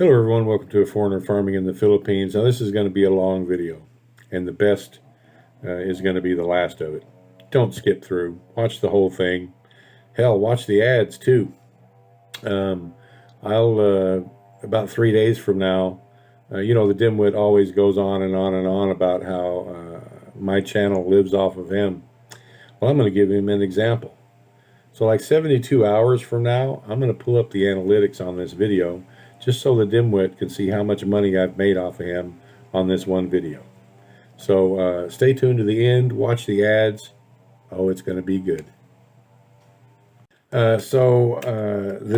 Hello everyone, welcome to A Foreigner Farming in the Philippines. Now this is going to be a long video, and the best is going to be the last of it. Don't skip through, watch the whole thing. Hell, watch the ads too. About 3 days from now, the dimwit always goes on and on and on about how my channel lives off of him. Well, I'm going to give him an example. So like 72 hours from now, I'm going to pull up the analytics on this video just so the dimwit can see how much money I've made off of him on this one video. So stay tuned to the end, watch the ads. Oh, it's going to be good. The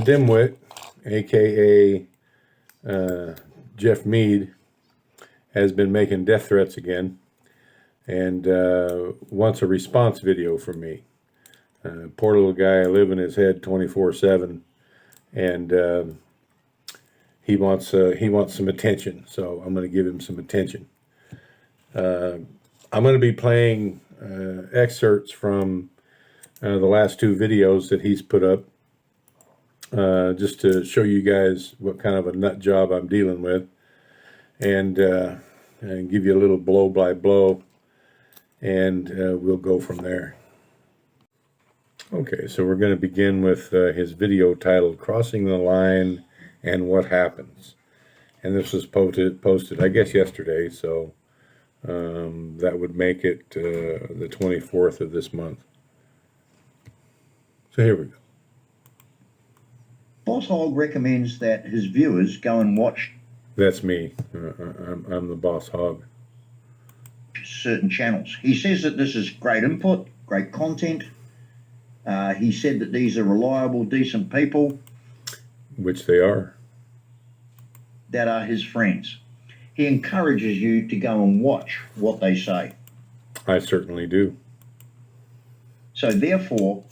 dimwit, aka Jeff Mead, has been making death threats again and wants a response video from me. Poor little guy, I live in his head 24/7, and he wants some attention. So I'm going to give him some attention. I'm going to be playing excerpts from the last two videos that he's put up, just to show you guys what kind of a nut job I'm dealing with, and give you a little blow by blow, and we'll go from there. Okay, so we're going to begin with his video titled "Crossing the Line and What Happens," and this was posted I guess yesterday, so that would make it the 24th of this month. So here we go. Boss Hog recommends that his viewers go and watch. That's me. I'm the Boss Hog. Certain channels. He says that this is great input, great content. He said that these are reliable, decent people. Which they are. That are his friends. He encourages you to go and watch what they say. I certainly do. So therefore,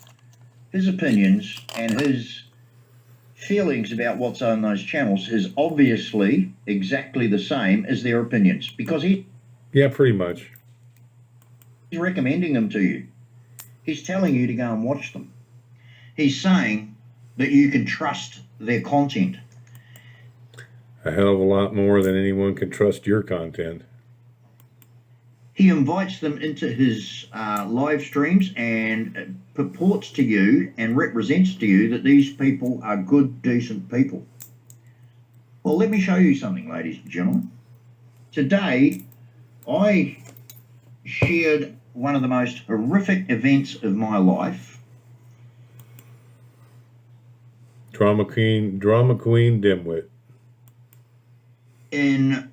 his opinions and his feelings about what's on those channels is obviously exactly the same as their opinions, because yeah, pretty much. He's recommending them to you. He's telling you to go and watch them. He's saying that you can trust their content. A hell of a lot more than anyone can trust your content. He invites them into his live streams and purports to you and represents to you that these people are good, decent people. Well, let me show you something, ladies and gentlemen. Today, I shared one of the most horrific events of my life. Drama queen dimwit. In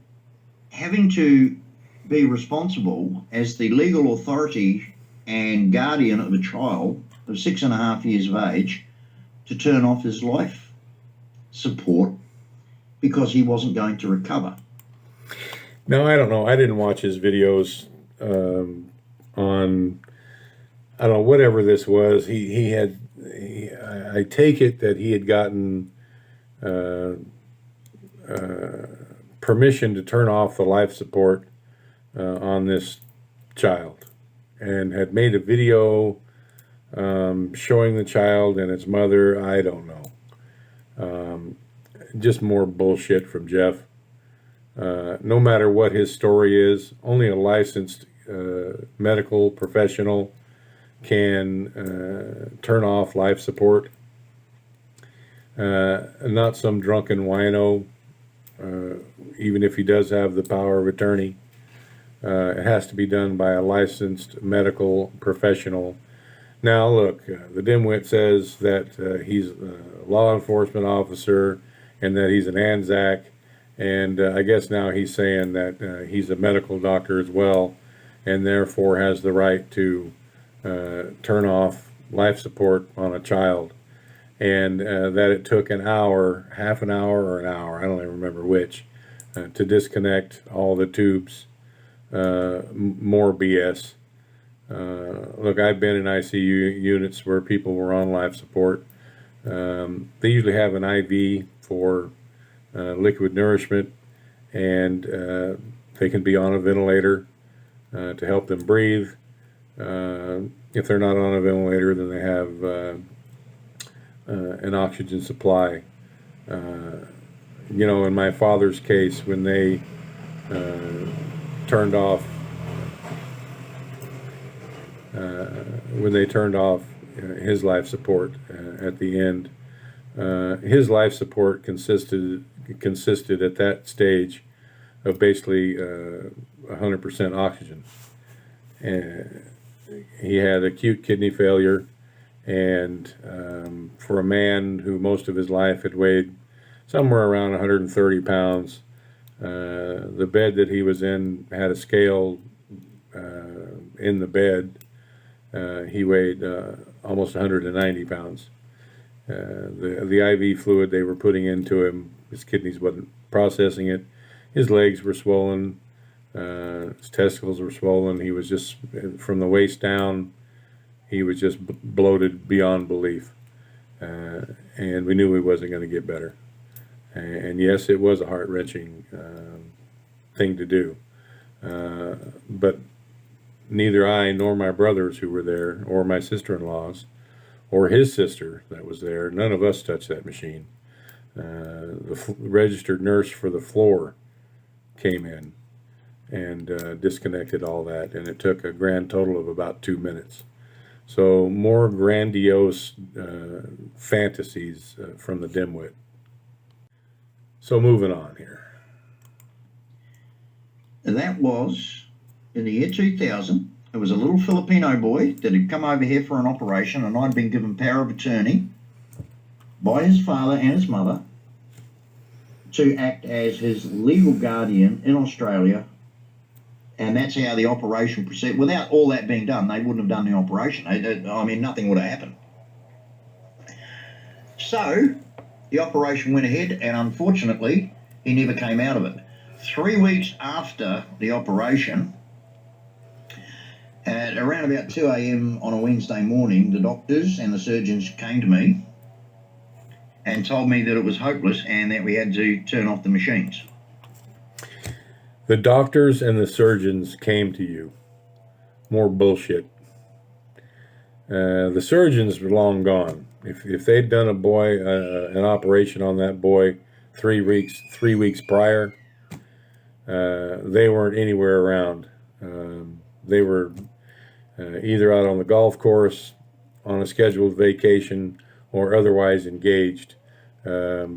having to be responsible as the legal authority and guardian of a child of 6.5 years of age to turn off his life support because he wasn't going to recover. Now, I don't know. I didn't watch his videos on, I don't know, whatever this was. I take it that he had gotten permission to turn off the life support on this child, and had made a video showing the child and its mother. I don't know. Just more bullshit from Jeff. No matter what his story is, only a licensed medical professional can turn off life support. Not some drunken wino, even if he does have the power of attorney. It has to be done by a licensed medical professional. Now, look, the dimwit says that he's a law enforcement officer and that he's an ANZAC, and I guess now he's saying that he's a medical doctor as well, and therefore has the right to turn off life support on a child, and that it took an hour, half an hour or an hour, I don't even remember which, to disconnect all the tubes. More BS. Look, I've been in ICU units where people were on life support. They usually have an IV for liquid nourishment, and they can be on a ventilator to help them breathe. If they're not on a ventilator, then they have an oxygen supply in my father's case, when they turned off his life support at the end. His life support consisted at that stage of basically 100% oxygen. And he had acute kidney failure, and for a man who most of his life had weighed somewhere around 130 pounds, the bed that he was in had a scale in the bed. He weighed almost 190 pounds. The IV fluid they were putting into him, his kidneys wasn't processing it. His legs were swollen. His testicles were swollen. He was just, from the waist down, he was just bloated beyond belief. And we knew he wasn't going to get better. And yes, it was a heart-wrenching thing to do. But neither I nor my brothers who were there, or my sister-in-laws, or his sister that was there, none of us touched that machine. The registered nurse for the floor came in and disconnected all that, and it took a grand total of about 2 minutes. So more grandiose fantasies from the dimwit. So moving on here. And that was in the year 2000. It was a little Filipino boy that had come over here for an operation, and I'd been given power of attorney by his father and his mother to act as his legal guardian in Australia. And that's how the operation proceeded. Without all that being done, they wouldn't have done the operation. Nothing would have happened. So the operation went ahead, and unfortunately, he never came out of it. 3 weeks after the operation, at around about 2 a.m. on a Wednesday morning, the doctors and the surgeons came to me and told me that it was hopeless and that we had to turn off the machines. The doctors and the surgeons came to you. More bullshit. The surgeons were long gone. If they'd done an operation on that boy 3 weeks prior, they weren't anywhere around. They were either out on the golf course, on a scheduled vacation, or otherwise engaged. They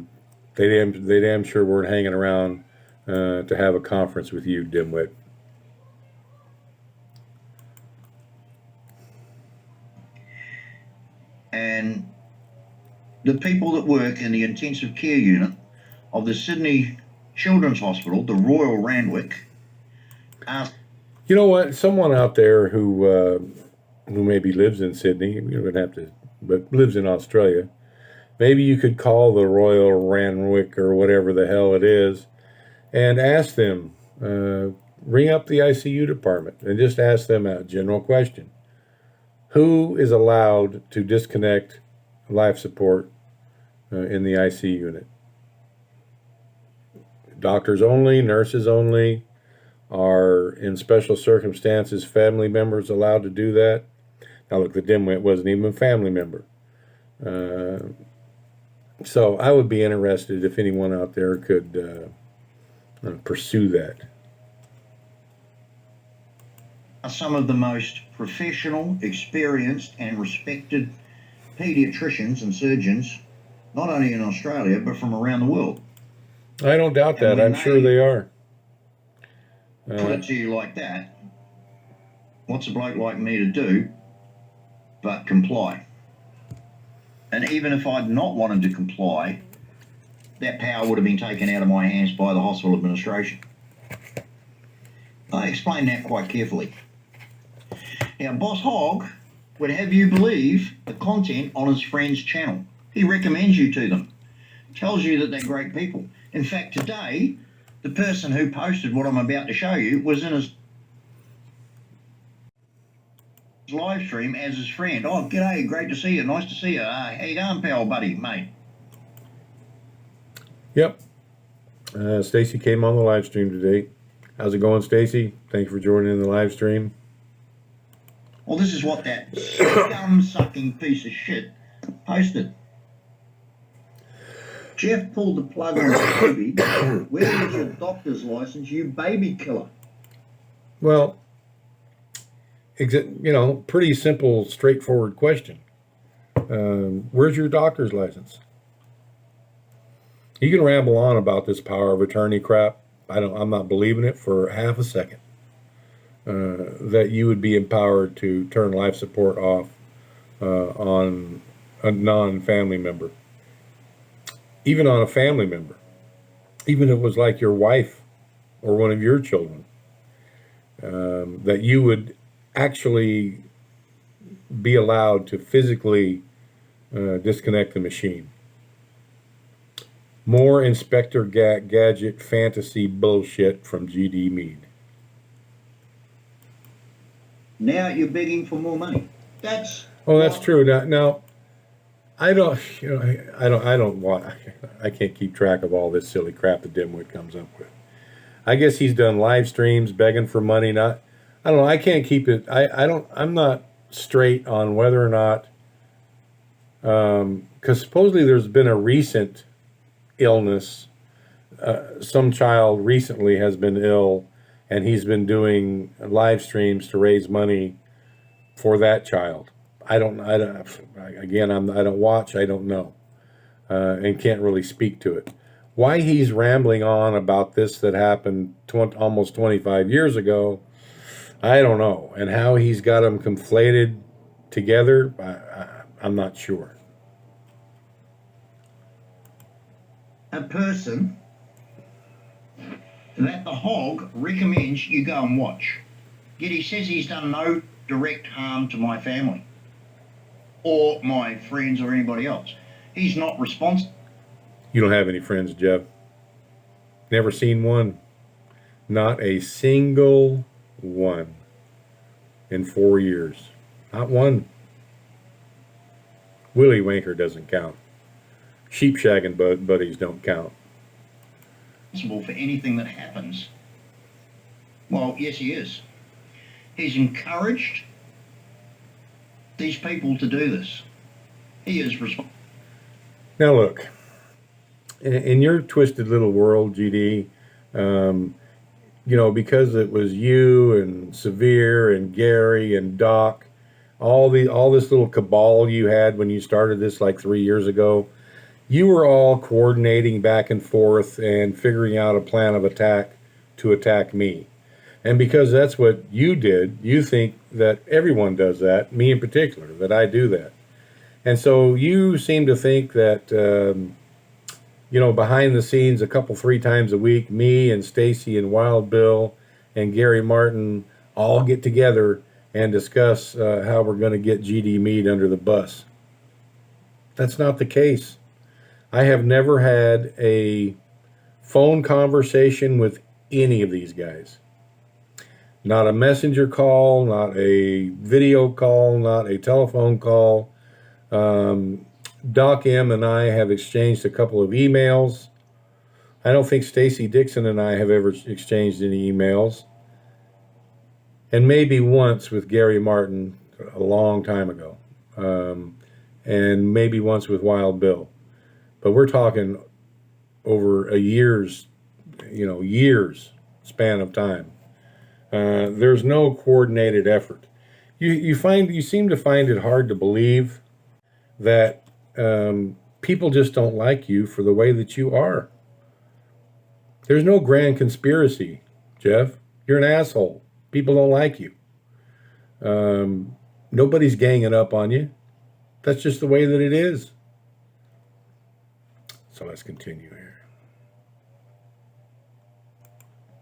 damn sure weren't hanging around to have a conference with you, dimwit. And the people that work in the intensive care unit of the Sydney Children's Hospital, the Royal Randwick, asked... You know what? Someone out there who maybe lives in Sydney, you don't have to, but lives in Australia, maybe you could call the Royal Randwick or whatever the hell it is, and ask them, ring up the ICU department and just ask them a general question. Who is allowed to disconnect life support in the IC unit? Doctors only, nurses only? Are, in special circumstances, family members allowed to do that? Now look, the dimwit wasn't even a family member. So I would be interested if anyone out there could pursue that. Some of the most professional, experienced, and respected pediatricians and surgeons, not only in Australia, but from around the world. I don't doubt that. I'm sure they are. Put it to you like that, what's a bloke like me to do but comply? And even if I'd not wanted to comply, that power would have been taken out of my hands by the hospital administration. I explained that quite carefully. Now, Boss Hogg would have you believe the content on his friend's channel. He recommends you to them, tells you that they're great people. In fact, today, the person who posted what I'm about to show you was in his live stream as his friend. Oh, g'day, great to see you, nice to see you. How you going, pal, buddy, mate? Yep. Stacy came on the live stream today. How's it going, Stacy? Thank you for joining in the live stream. Well, this is what that scum-sucking piece of shit posted. Jeff pulled the plug on the baby. Where was your doctor's license, you baby killer? Well, pretty simple, straightforward question. Where's your doctor's license? You can ramble on about this power of attorney crap. I'm not believing it for half a second. That you would be empowered to turn life support off on a non-family member, even on a family member, even if it was like your wife or one of your children, that you would actually be allowed to physically disconnect the machine. More Inspector Gadget fantasy bullshit from GD Mead. Now you're begging for more money. That's true. Now, I don't want. I can't keep track of all this silly crap that Dimwit comes up with. I guess he's done live streams begging for money. I don't know. I can't keep it. I'm not straight on whether or not. Because supposedly there's been a recent illness. Some child recently has been ill, and he's been doing live streams to raise money for that child. I don't watch, I don't know, and can't really speak to it. Why he's rambling on about this that happened almost 25 years ago, I don't know. And how he's got them conflated together, I'm not sure. A person that the hog recommends you go and watch. Yet he says he's done no direct harm to my family or my friends or anybody else. He's not responsible. You don't have any friends, Jeff? Never seen one? Not a single one in 4 years. Not one. Willie Wanker doesn't count. Sheep shagging buddies don't count. For anything that happens. Well, yes, he is. He's encouraged these people to do this. He is responsible. Now look, in your twisted little world, GD, because it was you and Severe and Gary and Doc, all this little cabal you had when you started this like 3 years ago, you were all coordinating back and forth and figuring out a plan of attack to attack me. And because that's what you did, you think that everyone does that, me in particular, that I do that. And so you seem to think that, behind the scenes, 3 times a week, me and Stacy and Wild Bill and Gary Martin all get together and discuss how we're going to get GD Mead under the bus. That's not the case. I have never had a phone conversation with any of these guys. Not a messenger call, not a video call, not a telephone call. Doc M and I have exchanged a couple of emails. I don't think Stacy Dixon and I have ever exchanged any emails. And maybe once with Gary Martin a long time ago. And maybe once with Wild Bill. But we're talking over a years span of time. There's no coordinated effort. You seem to find it hard to believe that people just don't like you for the way that you are. There's no grand conspiracy, Jeff. You're an asshole. People don't like you. Nobody's ganging up on you. That's just the way that it is. So let's continue here.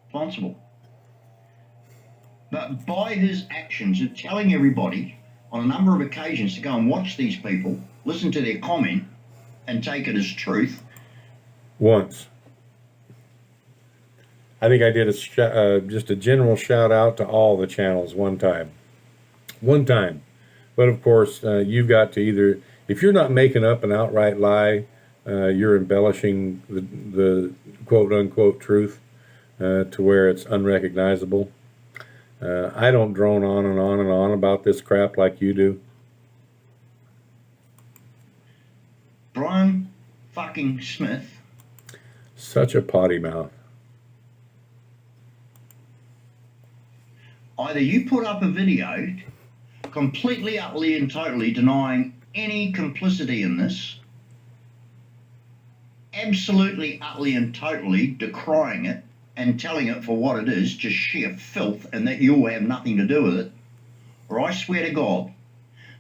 Responsible. But by his actions of telling everybody on a number of occasions to go and watch these people, listen to their comment, and take it as truth. Once. I think I did just a general shout out to all the channels one time. But of course, you've got to either, if you're not making up an outright lie, you're embellishing the quote-unquote truth to where it's unrecognizable. I don't drone on and on and on about this crap like you do. Brian fucking Smith. Such a potty mouth. Either you put up a video completely, utterly, and totally denying any complicity in this, absolutely, utterly, and totally decrying it and telling it for what it is, just sheer filth, and that you'll have nothing to do with it, or I swear to God,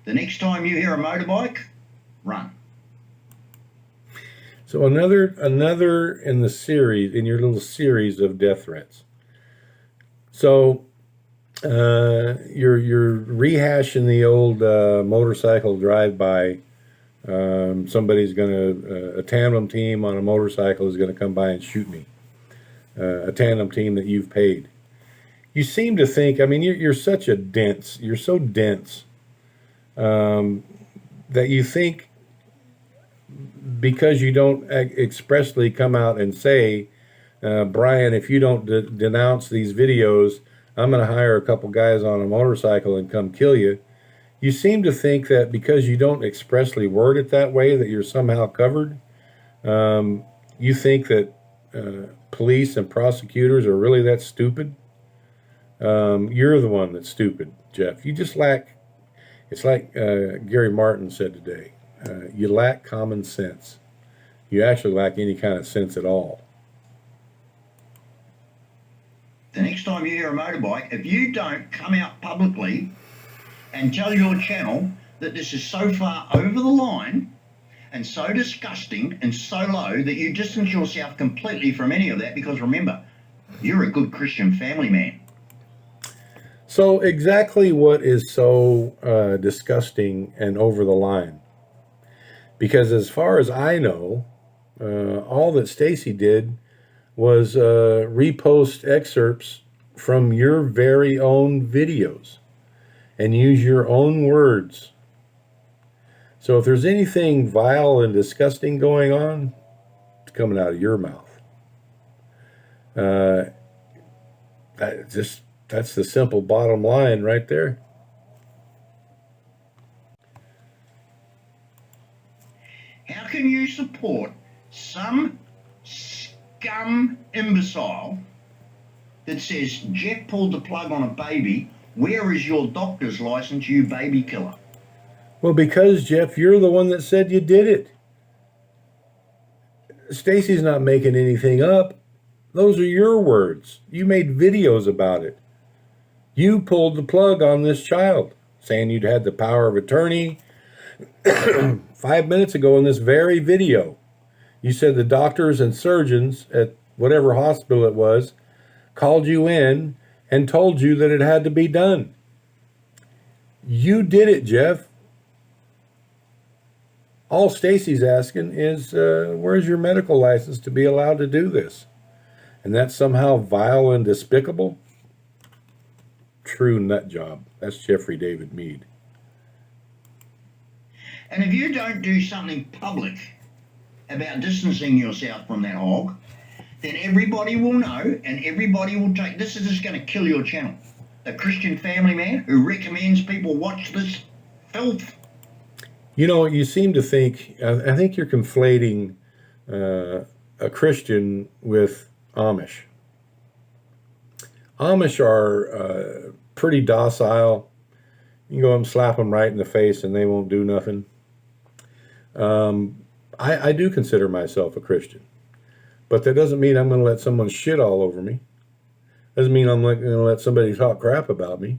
the next time you hear a motorbike, run. So another in the series, in your little series of death threats. So you're rehashing the old motorcycle drive-by. Somebody's a tandem team on a motorcycle is going to come by and shoot me. A tandem team that you've paid. You seem to think, I mean, you're so dense that you think because you don't expressly come out and say, Brian, if you don't denounce these videos, I'm going to hire a couple guys on a motorcycle and come kill you. You seem to think that because you don't expressly word it that way, that you're somehow covered. You think that police and prosecutors are really that stupid. You're the one that's stupid, Jeff. You just lack, it's like Gary Martin said today, you lack common sense. You actually lack any kind of sense at all. The next time you hear a motorbike, if you don't come out publicly and tell your channel that this is so far over the line and so disgusting and so low that you distance yourself completely from any of that, because remember, you're a good Christian family man. So exactly what is so disgusting and over the line? Because as far as I know, all that Stacy did was repost excerpts from your very own videos and use your own words. So if there's anything vile and disgusting going on, it's coming out of your mouth. That's the simple bottom line right there. How can you support some scum imbecile that says Jeff pulled the plug on a baby? Where is your doctor's license, you baby killer? Well, because, Jeff, you're the one that said you did it. Stacy's not making anything up. Those are your words. You made videos about it. You pulled the plug on this child, saying you'd had the power of attorney. 5 minutes ago in this very video, you said the doctors and surgeons at whatever hospital it was called you in and told you that it had to be done. You did it, Jeff. All Stacy's asking is, where's your medical license to be allowed to do this? And that's somehow vile and despicable? True nut job. That's Jeffrey David Mead. And if you don't do something public about distancing yourself from that hog, then everybody will know and everybody will take, this is just going to kill your channel. The Christian family man who recommends people watch this filth. You know, you seem to think, I think you're conflating a Christian with Amish. Amish are pretty docile. You can go and slap them right in the face and they won't do nothing. I do consider myself a Christian, but that doesn't mean I'm going to let someone shit all over me. Doesn't mean I'm going to let somebody talk crap about me.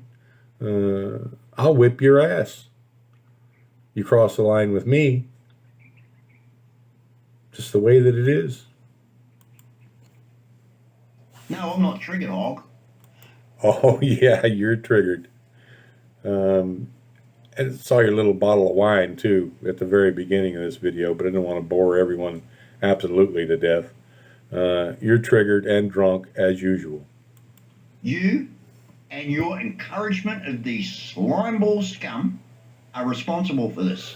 I'll whip your ass. You cross the line with me. Just the way that it is. No, I'm not triggered, hog. Oh, yeah, you're triggered. And I saw your little bottle of wine, too, at the very beginning of this video, but I didn't want to bore everyone absolutely to death. You're triggered and drunk, as usual. You and your encouragement of these slimeball scum are responsible for this.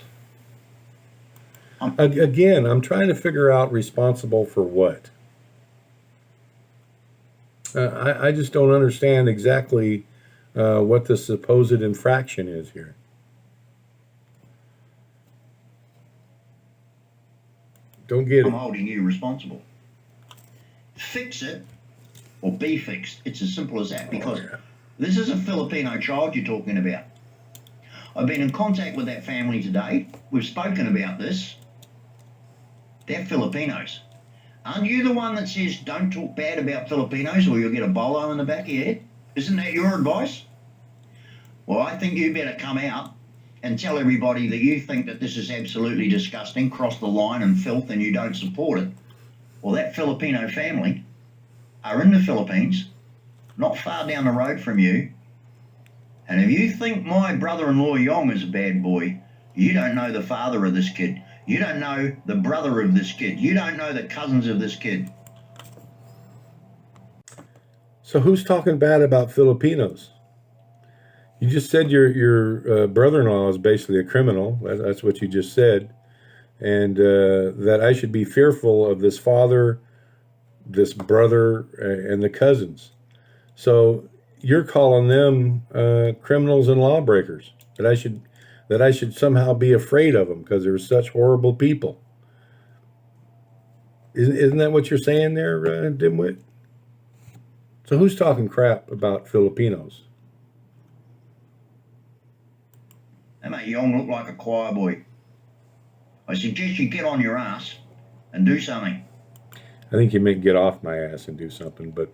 Again, I'm trying to figure out responsible for what. I just don't understand exactly what the supposed infraction is here. Don't get I'm it. holding you responsible. Fix it or be fixed. It's as simple as that, because this is a Filipino child you're talking about. I've been in contact with that family today. We've spoken about this. They're Filipinos. Aren't you the one that says don't talk bad about Filipinos or you'll get a bolo in the back of your head? Isn't that your advice? Well, I think you better come out and tell everybody that you think that this is absolutely disgusting, cross the line and filth, and you don't support it. Well, that Filipino family are in the Philippines, not far down the road from you. And if you think my brother-in-law Yong is a bad boy, you don't know the father of this kid. You don't know the brother of this kid. You don't know the cousins of this kid. So who's talking bad about Filipinos? You just said your brother-in-law is basically a criminal. That's what you just said. And that I should be fearful of this father, this brother, and the cousins. So you're calling them criminals and lawbreakers. That I should somehow be afraid of them because they're such horrible people. Isn't that what you're saying there, Dimwit? So who's talking crap about Filipinos? They make Yong look like a choir boy. I suggest you get on your ass and do something. I think you may get off my ass and do something, but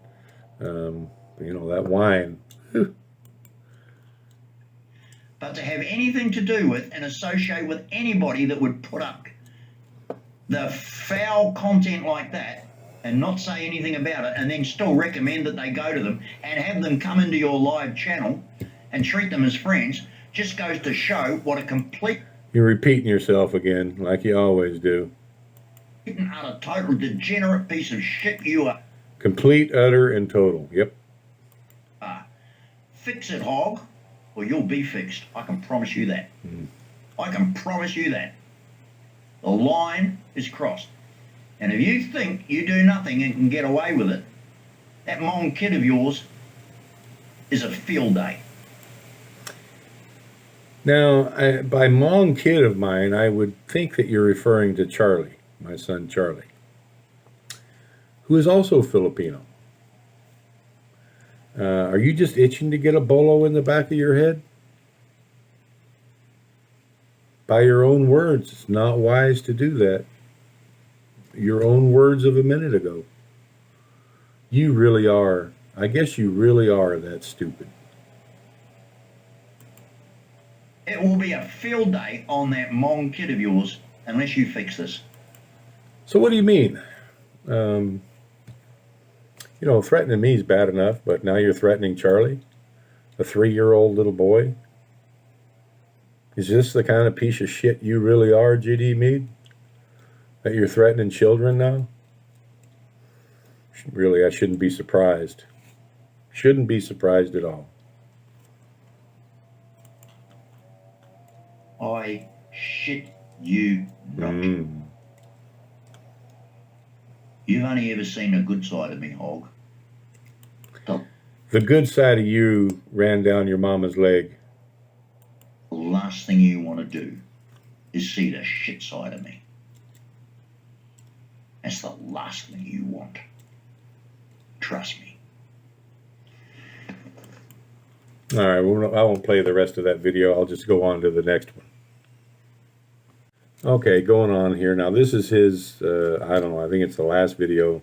that wine. But to have anything to do with and associate with anybody that would put up the foul content like that and not say anything about it, and then still recommend that they go to them and have them come into your live channel and treat them as friends, just goes to show what a complete... You're repeating yourself again, like you always do. and utter total degenerate piece of shit you are. Complete, utter, and total. Yep. Fix it, hog, or you'll be fixed. I can promise you that. I can promise you that. The line is crossed. And if you think you do nothing and can get away with it, that Hmong kid of yours is a field day. Now, by Hmong kid of mine, I would think that you're referring to Charlie, my son Charlie, who is also Filipino. Are you just itching to get a bolo in the back of your head? By your own words, it's not wise to do that. Your own words of a minute ago. You really are. I guess you really are that stupid. It will be a field day on that Hmong kid of yours unless you fix this. So what do you mean? Threatening me is bad enough, but now you're threatening Charlie, a 3-year-old little boy. Is this the kind of piece of shit you really are, GD Mead? That you're threatening children now? Really, I shouldn't be surprised. Shouldn't be surprised at all. I shit you not. You've only ever seen a good side of me, hog. The good side of you ran down your mama's leg. The last thing you want to do is see the shit side of me. That's the last thing you want. Trust me. All right, well, I won't play the rest of that video. I'll just go on to the next one. Okay, going on here. Now, this is his, I don't know, I think it's the last video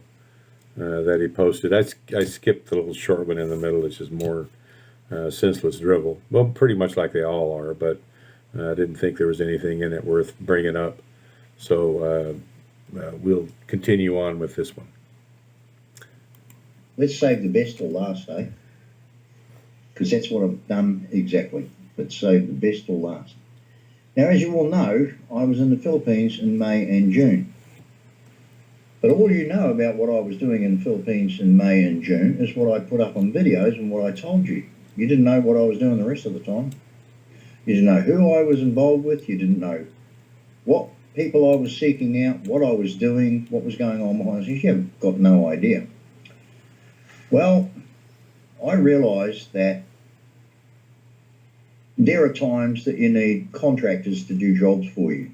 that he posted. I skipped the little short one in the middle. It's just more senseless drivel. Well, pretty much like they all are, but I didn't think there was anything in it worth bringing up. So we'll continue on with this one. Let's save the best till last, eh? Because that's what I've done exactly. Let's save the best till last. Now, as you all know, I was in the Philippines in May and June. But all you know about what I was doing in the Philippines in May and June is what I put up on videos and what I told you. You didn't know what I was doing the rest of the time. You didn't know who I was involved with. You didn't know what people I was seeking out, what I was doing, what was going on behind the scenes. You've got no idea. Well, I realised that there are times that you need contractors to do jobs for you.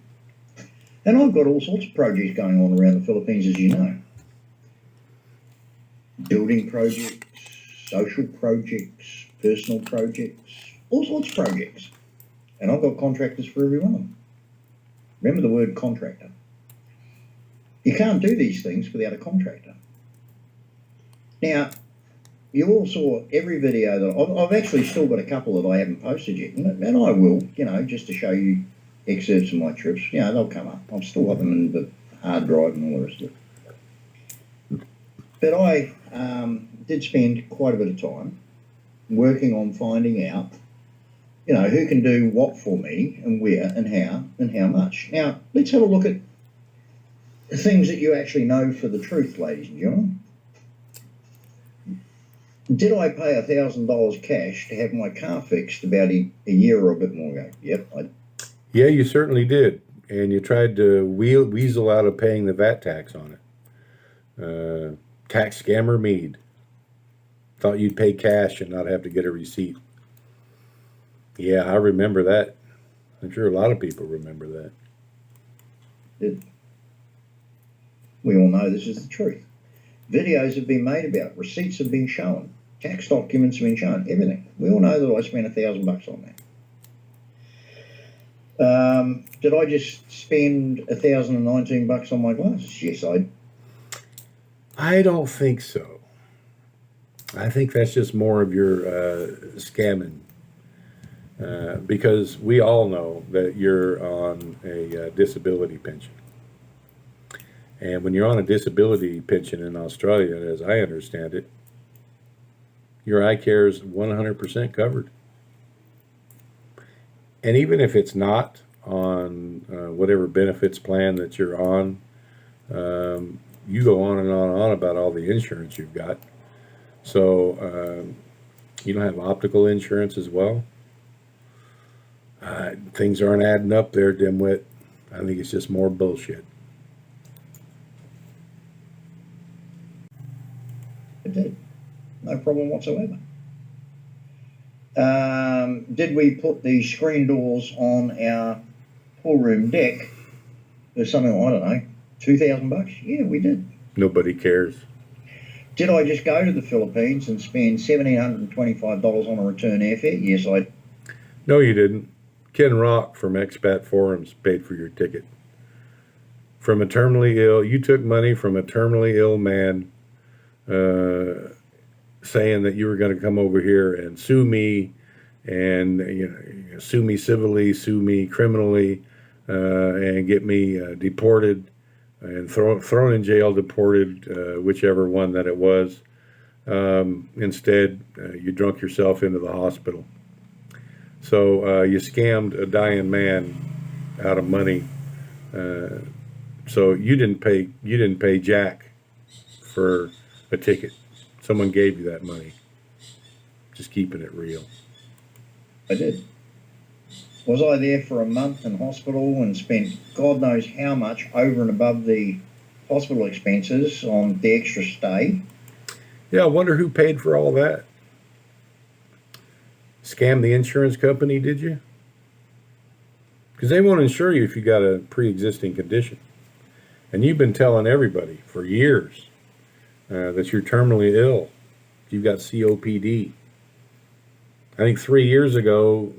And I've got all sorts of projects going on around the Philippines, as you know. Building projects, social projects, personal projects, all sorts of projects. And I've got contractors for every one of them. Remember the word contractor. You can't do these things without a contractor. Now, you all saw every video that I've actually still got a couple that I haven't posted yet, and I will, just to show you excerpts of my trips. They'll come up. I've still got them in the hard drive and all the rest of it. But I did spend quite a bit of time working on finding out, who can do what for me and where and how much. Now, let's have a look at the things that you actually know for the truth, ladies and gentlemen. Did I pay $1,000 cash to have my car fixed about a year or a bit more ago? Yep. Yeah, you certainly did. And you tried to weasel out of paying the VAT tax on it. Tax scammer Mead. Thought you'd pay cash and not have to get a receipt. Yeah, I remember that. I'm sure a lot of people remember that. We all know this is the truth. Videos have been made about it. Receipts have been shown. Tax documents have been shown. Everything. We all know that I spent $1,000 on that. Did I just spend $1,019 on my glasses? Yes, I don't think so. I think that's just more of your scamming. Because we all know that you're on a disability pension. And when you're on a disability pension in Australia, as I understand it, your eye care is 100% covered. And even if it's not on whatever benefits plan that you're on, you go on and on and on about all the insurance you've got. So you don't have optical insurance as well. Things aren't adding up there, dimwit. I think it's just more bullshit. It did. No problem whatsoever. Did we put the screen doors on our pool room deck? There's something, I don't know, $2,000? Yeah, we did. Nobody cares. Did I just go to the Philippines and spend $1,725 on a return airfare? Yes, I. No, you didn't. Ken Rock from Expat Forums paid for your ticket. From a terminally ill, you took money from a terminally ill man saying that you were going to come over here and sue me and sue me civilly, sue me criminally, and get me deported and thrown in jail, deported, whichever one that it was. Instead, you drunk yourself into the hospital. So you scammed a dying man out of money. So you didn't pay jack for a ticket. Someone gave you that money. Just keeping it real. I did. Was I there for a month in hospital and spent God knows how much over and above the hospital expenses on the extra stay? Yeah, I wonder who paid for all that. Scam the insurance company, did you? Because they won't insure you if you got a pre-existing condition. And you've been telling everybody for years that you're terminally ill. You've got COPD. I think 3 years ago,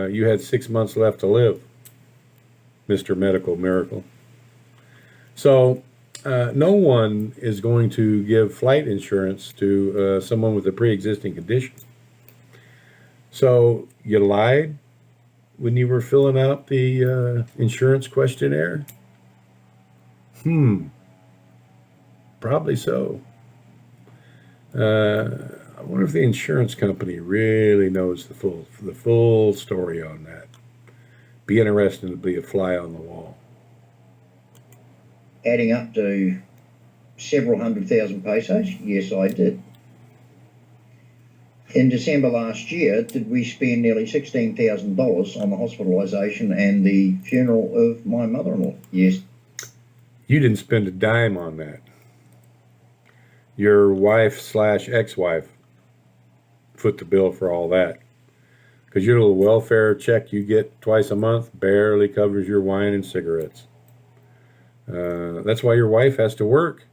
you had 6 months left to live, Mr. Medical Miracle. So no one is going to give flight insurance to someone with a pre-existing condition. So you lied when you were filling out the insurance questionnaire? Probably so. I wonder if the insurance company really knows the full story on that. Be interesting to be a fly on the wall. Adding up to several 100,000 pesos? Yes, I did. In December last year, did we spend nearly $16,000 on the hospitalisation and the funeral of my mother-in-law? Yes. You didn't spend a dime on that. Your wife/ex-wife foot the bill for all that. Because your little welfare check you get twice a month barely covers your wine and cigarettes. That's why your wife has to work.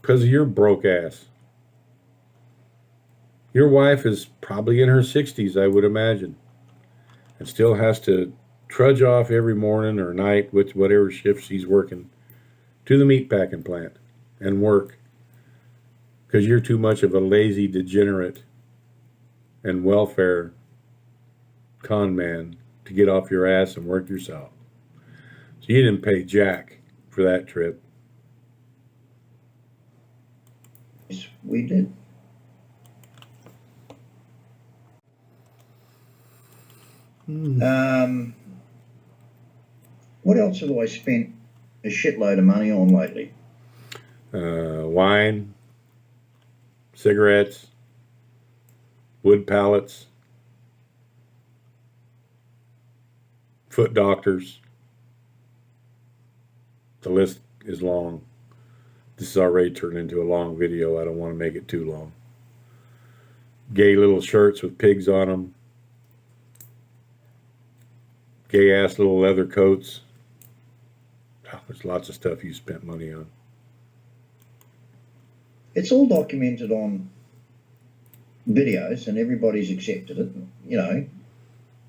Because of your broke ass. Your wife is probably in her 60s, I would imagine, and still has to trudge off every morning or night with whatever shift she's working to the meat packing plant and work because you're too much of a lazy degenerate and welfare con man to get off your ass and work yourself. So you didn't pay jack for that trip. Yes, we did. What else have I spent a shitload of money on lately? Wine, cigarettes, wood pallets, foot doctors. The list is long. This is already turned into a long video. I don't want to make it too long. Gay little shirts with pigs on them. Gay ass little leather coats. Oh, there's lots of stuff you spent money on. It's all documented on videos and everybody's accepted it. You know,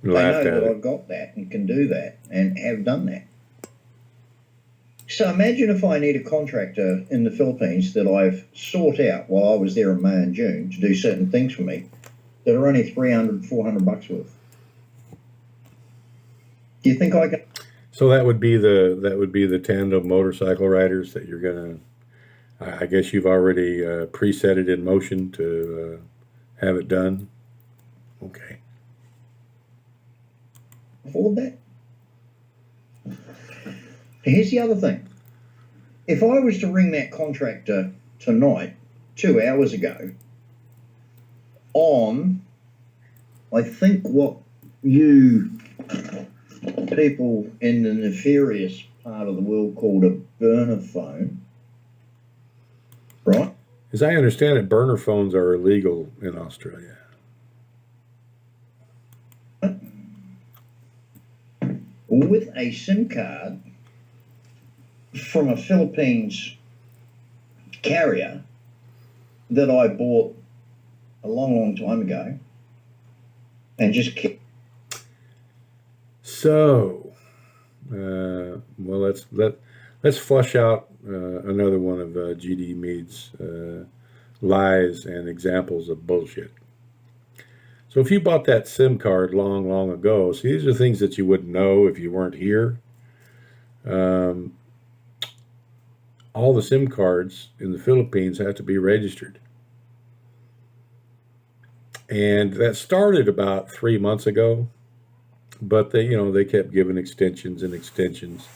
they know that I've got that and can do that and have done that. So imagine if I need a contractor in the Philippines that I've sought out while I was there in May and June to do certain things for me that are only $300, $400 worth. Do you think I can? So that would be the tandem motorcycle riders that you're gonna. I guess you've already preset it in motion to have it done. Okay. Afford that? Here's the other thing. If I was to ring that contractor tonight, 2 hours ago, on, I think what you people in the nefarious part of the world called a burner phone, right? As I understand it, burner phones are illegal in Australia. With a SIM card from a Philippines carrier that I bought a long time ago and just kept. So, well, let's flush out another one of GD Meads' lies and examples of bullshit. So if you bought that SIM card long ago, see, these are things that you wouldn't know if you weren't here. All the SIM cards in the Philippines have to be registered. And that started about 3 months ago, but they kept giving extensions and extensions.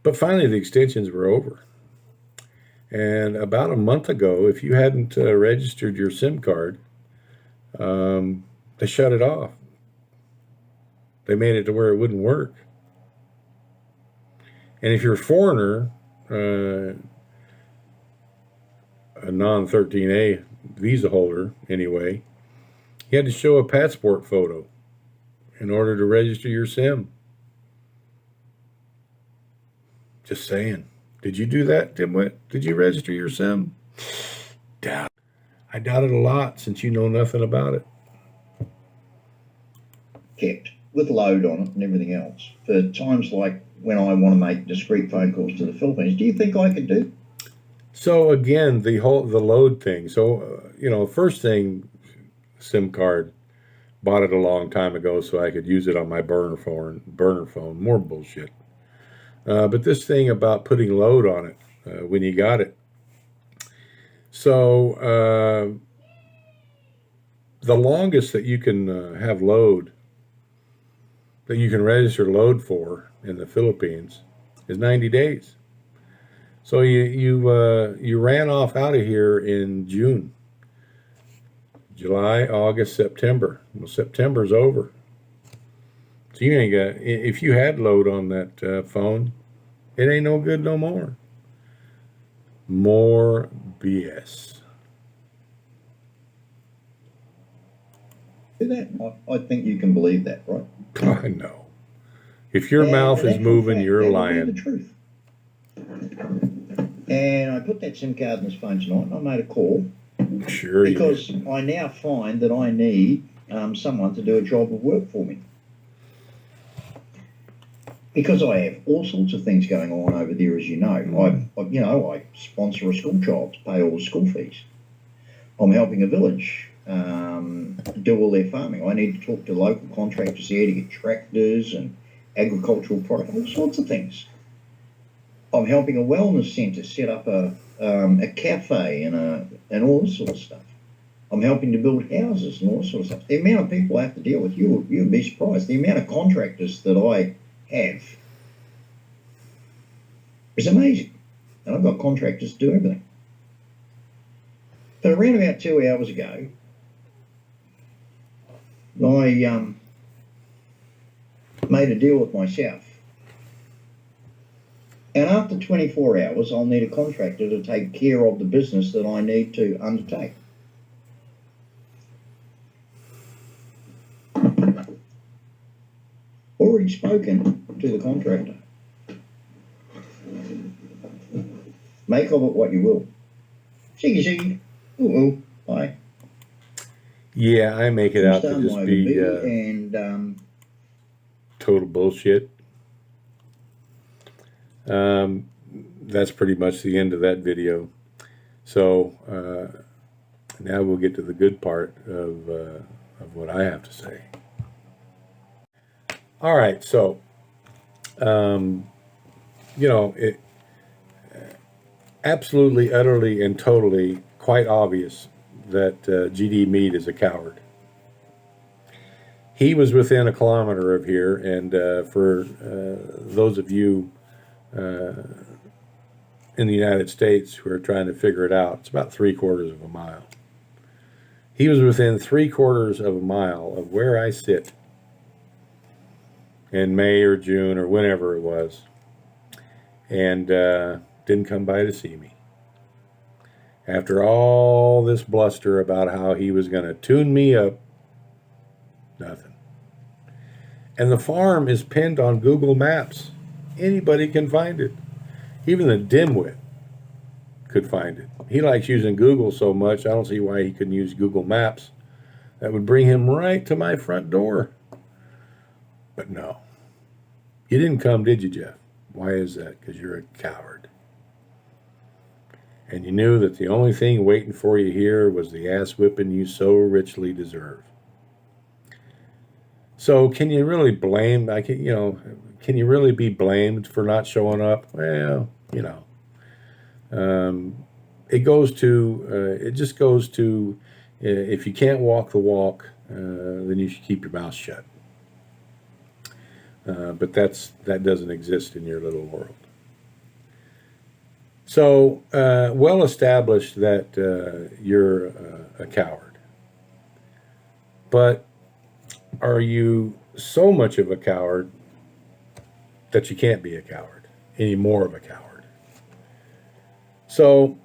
But finally the extensions were over. And about a month ago, if you hadn't registered your SIM card, they shut it off. They made it to where it wouldn't work. And if you're a foreigner, a non-13A visa holder anyway, you had to show a passport photo in order to register your SIM. Just saying. Did you do that, Dimwit? Did you register your SIM? I doubt it a lot since you know nothing about it. Kept with load on it and everything else for times like when I want to make discreet phone calls to the Philippines. Do you think I could do? So again, the load thing. So first thing, SIM card, bought it a long time ago so I could use it on my burner phone. More bullshit. But this thing about putting load on it when you got it. So the longest that you can have load, that you can register load for in the Philippines, is 90 days. So you ran off out of here in June, July, August, September. Well, September's over. So you ain't got. If you had load on that phone, it ain't no good no more. More BS. Do that? I think you can believe that, right? I know. If your And mouth in is actual moving, fact, you're that would be the lying. truth. And I put that SIM card in his phone tonight, and I made a call Sure you because did. I now find that I need someone to do a job of work for me. Because I have all sorts of things going on over there, as you know. I sponsor a school child to pay all the school fees. I'm helping a village do all their farming. I need to talk to local contractors there to get tractors and agricultural products, all sorts of things. I'm helping a wellness centre set up a cafe and all this sort of stuff. I'm helping to build houses and all this sort of stuff. The amount of people I have to deal with, you'd be surprised. The amount of contractors that I have is amazing. And I've got contractors to do everything. So around about 2 hours ago, I made a deal with myself. And after 24 hours, I'll need a contractor to take care of the business that I need to undertake. Already spoken to the contractor. Make of it what you will. See. Ooh, bye. Yeah, I make it He's out to done just over be me, and total bullshit. That's pretty much the end of that video. So now we'll get to the good part of what I have to say. All right, so it absolutely, utterly, and totally quite obvious that G.D. Mead is a coward. He was within a kilometer of here, and for those of you in the United States who are trying to figure it out, it's about 3/4 of a mile. He was within 3/4 of a mile of where I sit in May or June or whenever it was, and didn't come by to see me. After all this bluster about how he was going to tune me up, nothing. And the farm is pinned on Google Maps. Anybody can find it. Even the dimwit could find it. He likes using Google so much, I don't see why he couldn't use Google Maps. That would bring him right to my front door. But no. You didn't come, did you, Jeff? Why is that? Because you're a coward. And you knew that the only thing waiting for you here was the ass whipping you so richly deserve. So can you really blame, can you really be blamed for not showing up? Well, it just goes to, if you can't walk the walk, then you should keep your mouth shut. But that doesn't exist in your little world. So, well established that you're a coward. But are you so much of a coward that you can't be a coward, any more of a coward? So,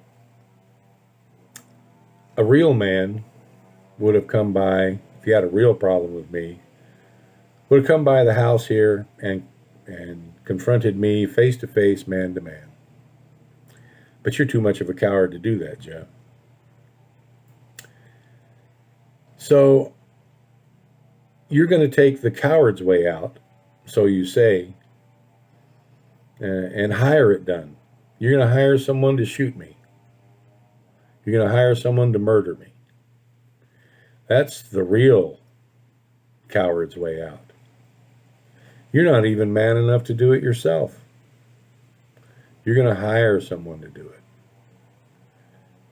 a real man would have come by, if he had a real problem with me, would have come by the house here and confronted me face to face, man to man. But you're too much of a coward to do that, Jeff. So you're going to take the coward's way out, so you say, and hire it done. You're going to hire someone to shoot me. You're going to hire someone to murder me. That's the real coward's way out. You're not even man enough to do it yourself. You're going to hire someone to do it.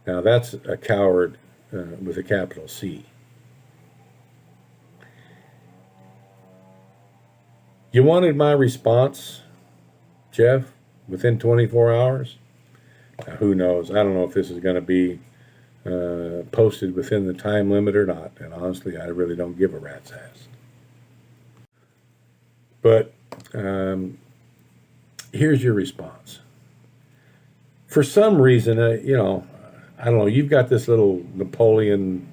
Now that's a coward with a capital C. You wanted my response, Jeff, within 24 hours? Now, who knows? I don't know if this is going to be posted within the time limit or not. And honestly, I really don't give a rat's ass. But here's your response. For some reason, I don't know, you've got this little Napoleon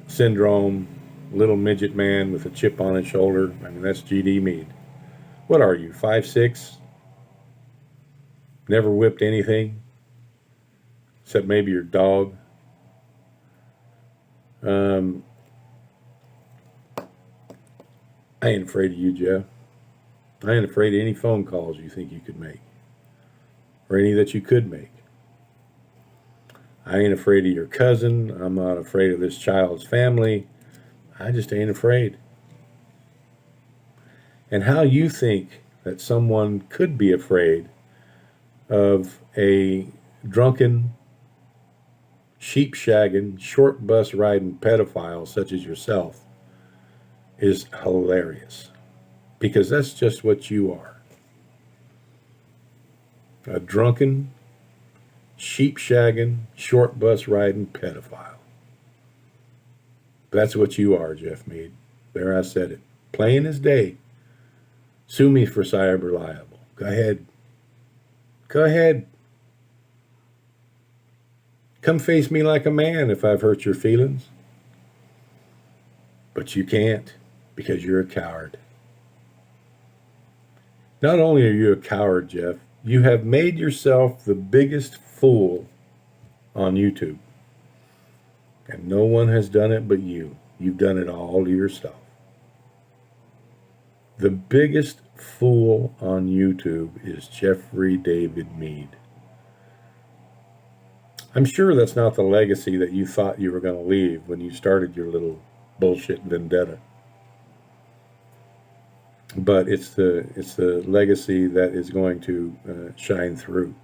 syndrome, little midget man with a chip on his shoulder. I mean, that's G.D. Mead. What are you, 5'6"? Never whipped anything except maybe your dog. Um, I ain't afraid of you, Jeff. I ain't afraid of any phone calls you think you could make or any that you could make. I ain't afraid of your cousin. I'm not afraid of this child's family. I just ain't afraid. And how you think that someone could be afraid of a drunken, sheep shagging, short bus riding pedophile such as yourself is hilarious. Because that's just what you are. A drunken, sheep shagging, short bus riding pedophile. That's what you are, Jeff Mead. There, I said it. Plain as day. Sue me for cyber liable. Go ahead. Go ahead. Come face me like a man if I've hurt your feelings. But you can't because you're a coward. Not only are you a coward, Jeff, you have made yourself the biggest fool on YouTube. And no one has done it but you. You've done it all to yourself. The biggest fool on YouTube is Jeffrey David Mead. I'm sure that's not the legacy that you thought you were going to leave when you started your little bullshit vendetta. But it's the legacy that is going to shine through.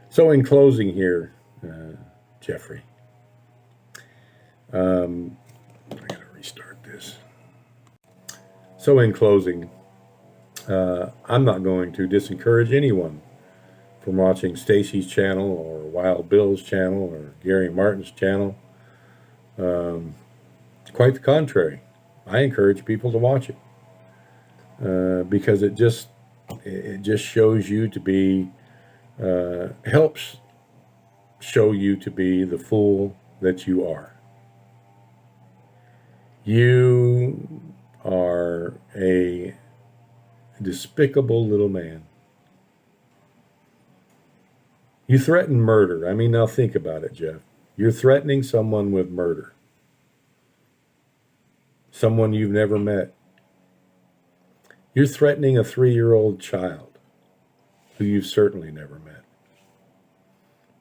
So in closing here, Jeffrey, I gotta restart this. So in closing, I'm not going to disencourage anyone from watching Stacy's channel or Wild Bill's channel or Gary Martin's channel. Quite the contrary. I encourage people to watch it because it just shows you to be, helps show you to be the fool that you are. You are a despicable little man. You threaten murder. I mean, now think about it, Jeff. You're threatening someone with murder. Someone you've never met. You're threatening a 3-year-old child who you've certainly never met.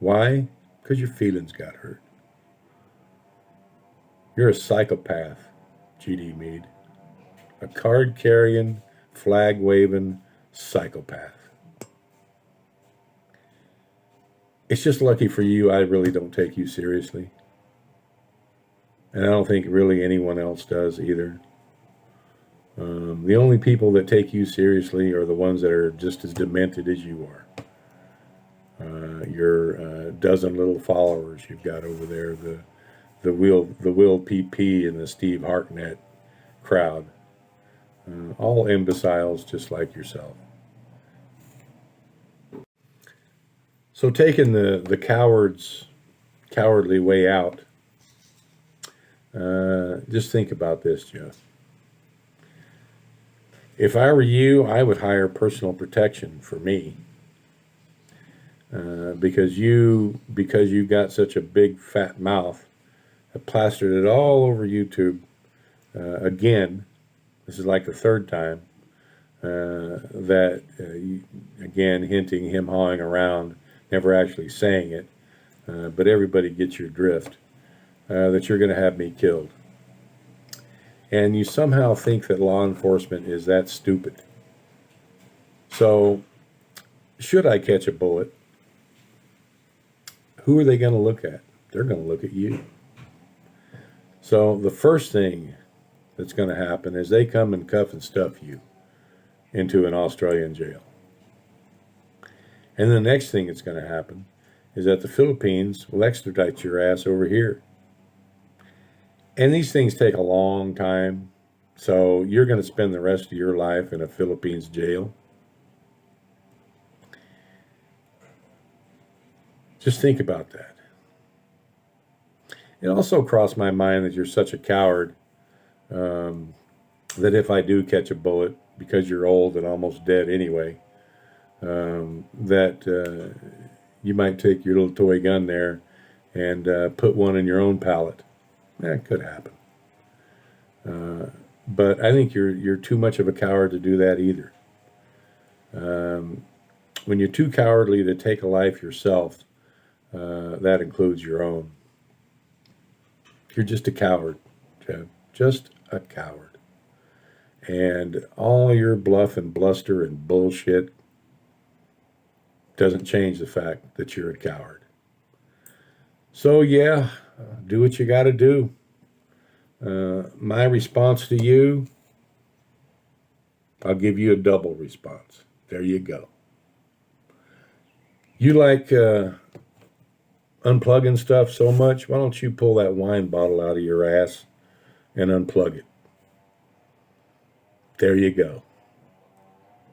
Why? Because your feelings got hurt. You're a psychopath, G.D. Mead. A card-carrying, flag-waving psychopath. It's just lucky for you I really don't take you seriously. And I don't think really anyone else does either. The only people that take you seriously are the ones that are just as demented as you are. Your dozen little followers you've got over there, the Will PP and the Steve Hartnett crowd, all imbeciles just like yourself. So taking the cowardly way out, just think about this, Jeff. If I were you, I would hire personal protection for me. Because you got such a big fat mouth, have plastered it all over YouTube. Again, this is like the third time that, again, hinting, him hawing around, never actually saying it, but everybody gets your drift, that you're going to have me killed. And you somehow think that law enforcement is that stupid. So, should I catch a bullet, who are they going to look at? They're going to look at you. So the first thing that's going to happen is they come and cuff and stuff you into an Australian jail. And the next thing that's going to happen is that the Philippines will extradite your ass over here. And these things take a long time. So you're going to spend the rest of your life in a Philippines jail. Just think about that. It also crossed my mind that you're such a coward that if I do catch a bullet, because you're old and almost dead anyway, that you might take your little toy gun there and put one in your own pallet. That could happen. But I think you're too much of a coward to do that either. When you're too cowardly to take a life yourself, that includes your own. You're just a coward, Jeff. Just a coward. And all your bluff and bluster and bullshit doesn't change the fact that you're a coward. So yeah, do what you got to do. My response to you, I'll give you a double response. There you go. You like unplugging stuff so much, why don't you pull that wine bottle out of your ass and unplug it? There you go.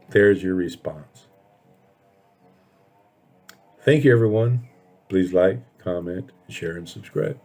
There's your response. Thank you, everyone. Please like, comment, share, and subscribe.